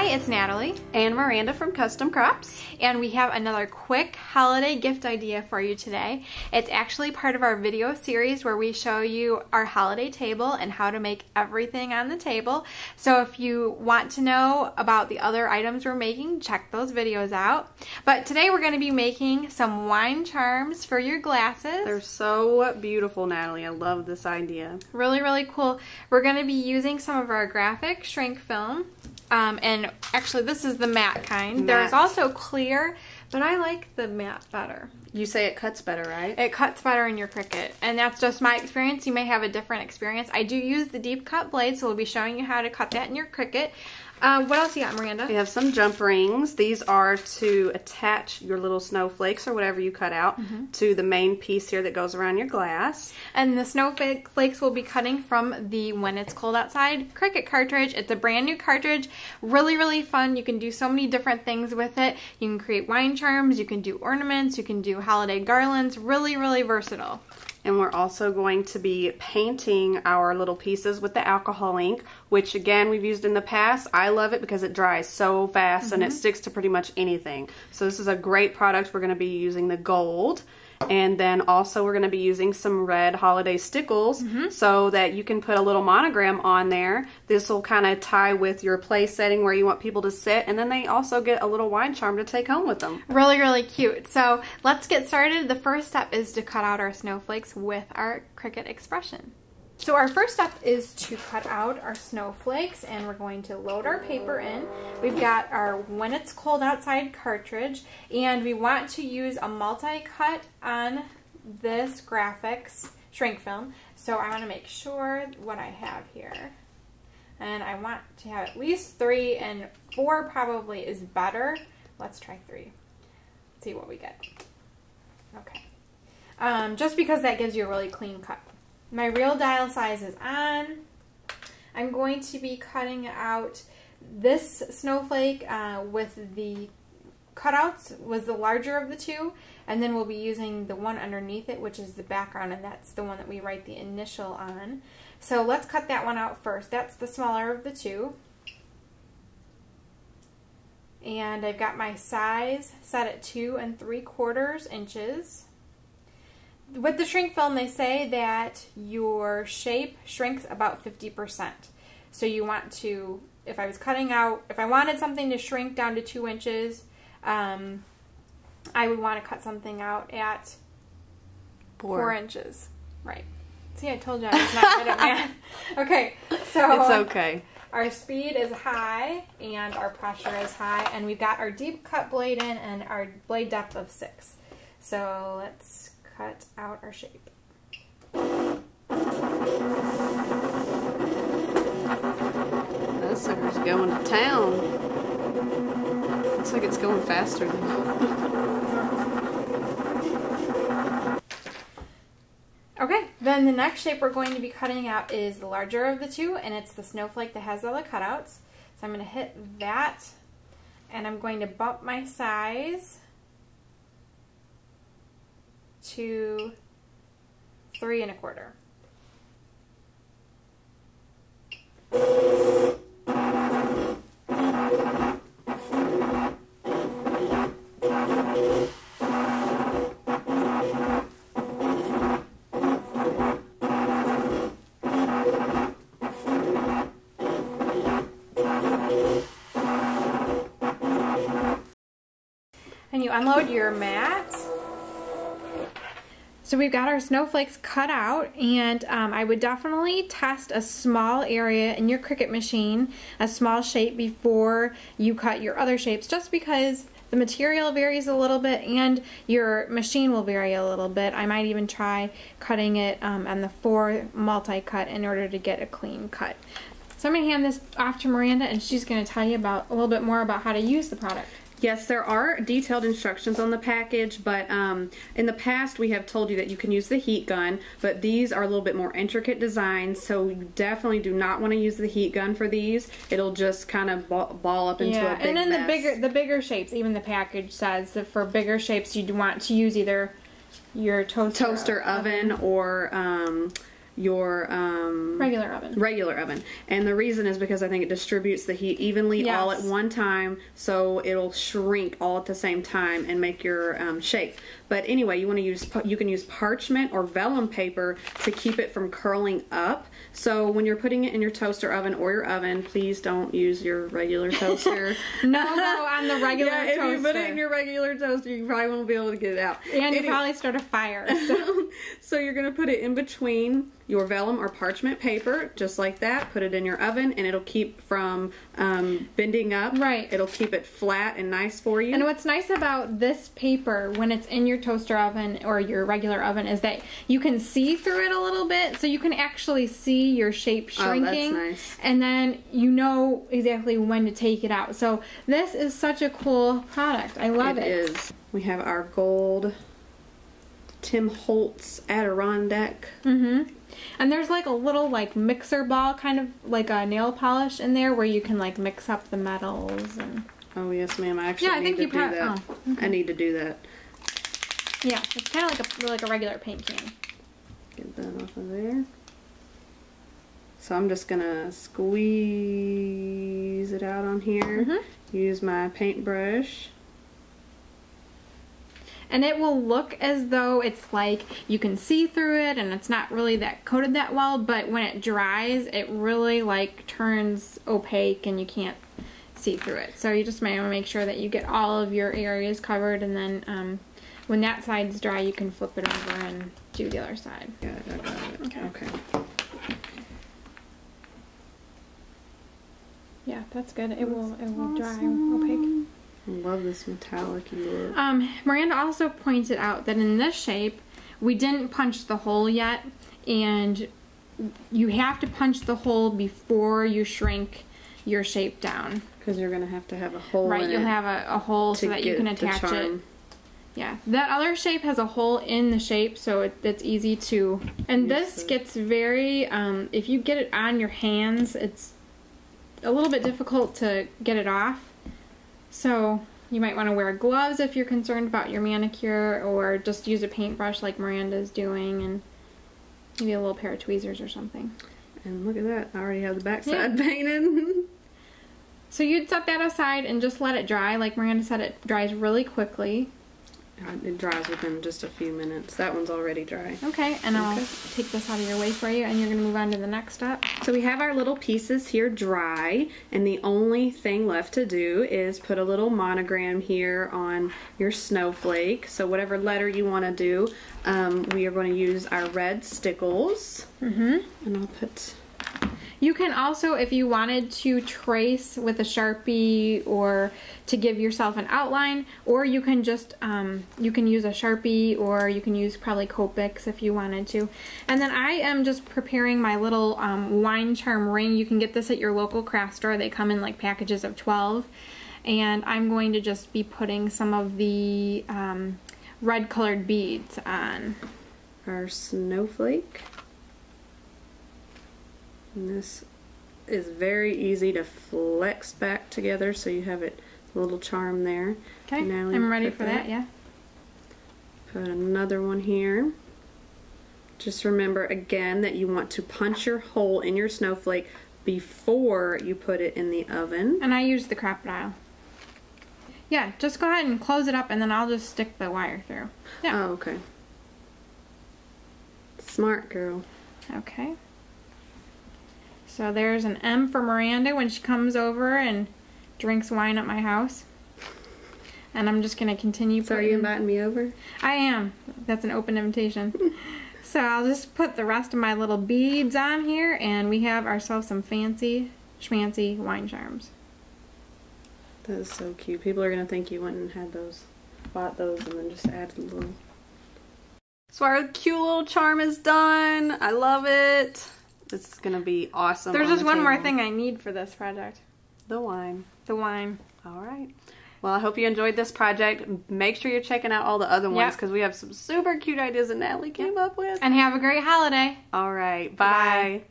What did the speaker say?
it's Natalie and Miranda from Custom Crops, and we have another quick holiday gift idea for you today. It's actually part of our video series where we show you our holiday table and how to make everything on the table. So if you want to know about the other items we're making, check those videos out. But today we're going to be making some wine charms for your glasses. They're so beautiful, Natalie. I love this idea. Really, really cool. We're going to be using some of our Grafix shrink film. And actually this is the matte kind. There's also clear, but I like the matte better. You say it cuts better, right? It cuts better in your Cricut, and that's just my experience. You may have a different experience. I do use the deep cut blade, so we'll be showing you how to cut that in your Cricut. What else you got, Miranda? We have some jump rings. These are to attach your little snowflakes or whatever you cut out to the main piece here that goes around your glass. And the snowflakes will be cutting from the When It's Cold Outside Cricut cartridge. It's a brand new cartridge. Really, really fun. You can do so many different things with it. You can create wine charms, you can do ornaments, you can do holiday garlands. Really, really versatile. And we're also going to be painting our little pieces with the alcohol ink, which again we've used in the past. I love it because it dries so fast and it sticks to pretty much anything. So this is a great product. We're going to be using the gold. And then also we're going to be using some red holiday stickles so that you can put a little monogram on there. This will kind of tie with your place setting where you want people to sit. And then they also get a little wine charm to take home with them. Really, really cute. So let's get started. The first step is to cut out our snowflakes with our Cricut Expression. So our first step is to cut out our snowflakes, and we're going to load our paper in. We've got our When It's Cold Outside cartridge, and we want to use a multi-cut on this Grafix shrink film. So I want to make sure what I have here. And I want to have at least 3, and 4 probably is better. Let's try 3. Let's see what we get. Okay. Just because that gives you a really clean cut. My real dial size is on. I'm going to be cutting out this snowflake with the cutouts was the larger of the two, and then we'll be using the one underneath it, which is the background, and that's the one that we write the initial on. So let's cut that one out first. That's the smaller of the two. And I've got my size set at 2 3/4 inches. With the shrink film, they say that your shape shrinks about 50%. So you want to, if I wanted something to shrink down to 2 inches, I would want to cut something out at 4 inches. Right. See, I told you I was not good at math. Okay, so it's okay. Our speed is high and our pressure is high, and we've got our deep cut blade in and our blade depth of 6. So let's cut out our shape. That sucker's going to town. Looks like it's going faster than Okay, then the next shape we're going to be cutting out is the larger of the two, and it's the snowflake that has all the cutouts. So I'm going to hit that, and I'm going to bump my size to 3 1/4. And you unload your mat. So we've got our snowflakes cut out, and I would definitely test a small area in your Cricut machine, a small shape, before you cut your other shapes, just because the material varies a little bit and your machine will vary a little bit. I might even try cutting it on the 4 multi-cut in order to get a clean cut. So I'm going to hand this off to Miranda, and she's going to tell you a little bit more about how to use the product. Yes, there are detailed instructions on the package, but in the past we have told you that you can use the heat gun, but these are a little bit more intricate designs, so you definitely do not want to use the heat gun for these. It'll just kind of ball up into a big and then mess. the bigger shapes, even the package says that for bigger shapes you'd want to use either your toaster oven or your regular oven. And the reason is because I think it distributes the heat evenly all at one time, so it'll shrink all at the same time and make your shape. But anyway, you can use parchment or vellum paper to keep it from curling up. So when you're putting it in your toaster oven or your oven, please don't use your regular toaster. No, on the regular toaster. If you put it in your regular toaster, you probably won't be able to get it out. And you probably start a fire. So you're going to put it in between your vellum or parchment paper, just like that. Put it in your oven, and it'll keep from bending up. Right. It'll keep it flat and nice for you. And what's nice about this paper when it's in your toaster oven or your regular oven is that you can see through it a little bit, so you can actually see your shape shrinking. Oh, that's nice. And then you know exactly when to take it out. So this is such a cool product. I love it. It is. We have our gold Tim Holtz Adirondack. And there's like a little like mixer ball, kind of like a nail polish in there where you can like mix up the metals. And oh yes, ma'am. I actually need to do that. I need to do that. Yeah, it's kind of like a regular paint can. Get that off of there. So I'm just gonna squeeze it out on here. Use my paintbrush. And it will look as though it's like you can see through it and it's not really that coated that well, but when it dries, it really like turns opaque and you can't see through it. So you just might want to make sure that you get all of your areas covered, and then when that side's dry, you can flip it over and do the other side. Yeah, I got it. Okay. Yeah, that's good. It will dry opaque. I love this metallic look. Miranda also pointed out that in this shape, we didn't punch the hole yet, and you have to punch the hole before you shrink your shape down. Because you're going to have a hole in it. Right, you'll have a hole so that you can attach it. Yeah, that other shape has a hole in the shape, so it's easy to... And this gets very... if you get it on your hands, it's a little bit difficult to get it off. So you might want to wear gloves if you're concerned about your manicure, or just use a paintbrush like Miranda's doing, and maybe a little pair of tweezers or something. And look at that, I already have the backside painted. So you'd set that aside and just let it dry. Like Miranda said, it dries really quickly. It dries within just a few minutes. That one's already dry. Okay, and I'll take this out of your way for you, and you're going to move on to the next step. So we have our little pieces here dry, and the only thing left to do is put a little monogram here on your snowflake. So whatever letter you want to do, we are going to use our red stickles. And I'll put... You can also, if you wanted to trace with a Sharpie or to give yourself an outline, or you can just, you can use a Sharpie, or you can use probably Copics if you wanted to. And then I am just preparing my little wine charm ring. You can get this at your local craft store. They come in like packages of 12. And I'm going to just be putting some of the red colored beads on our snowflake. And this is very easy to flex back together, so you have it, a little charm there. Okay, I'm ready for that, yeah. Put another one here. Just remember again that you want to punch your hole in your snowflake before you put it in the oven. And I use the crocodile. Yeah, just go ahead and close it up, and then I'll just stick the wire through. Yeah. Oh, okay. Smart girl. Okay. So there's an M for Miranda when she comes over and drinks wine at my house. And I'm just going to continue putting... So are you inviting me over? I am. That's an open invitation. So I'll just put the rest of my little beads on here, and we have ourselves some fancy schmancy wine charms. That is so cute. People are going to think you went and had those, bought those, and then just added a little... So our cute little charm is done. I love it. It's gonna be awesome. There's just one more thing I need for this project. The wine. The wine. Alright. Well, I hope you enjoyed this project. Make sure you're checking out all the other ones, because we have some super cute ideas that Natalie came up with. And have a great holiday. Alright. Bye.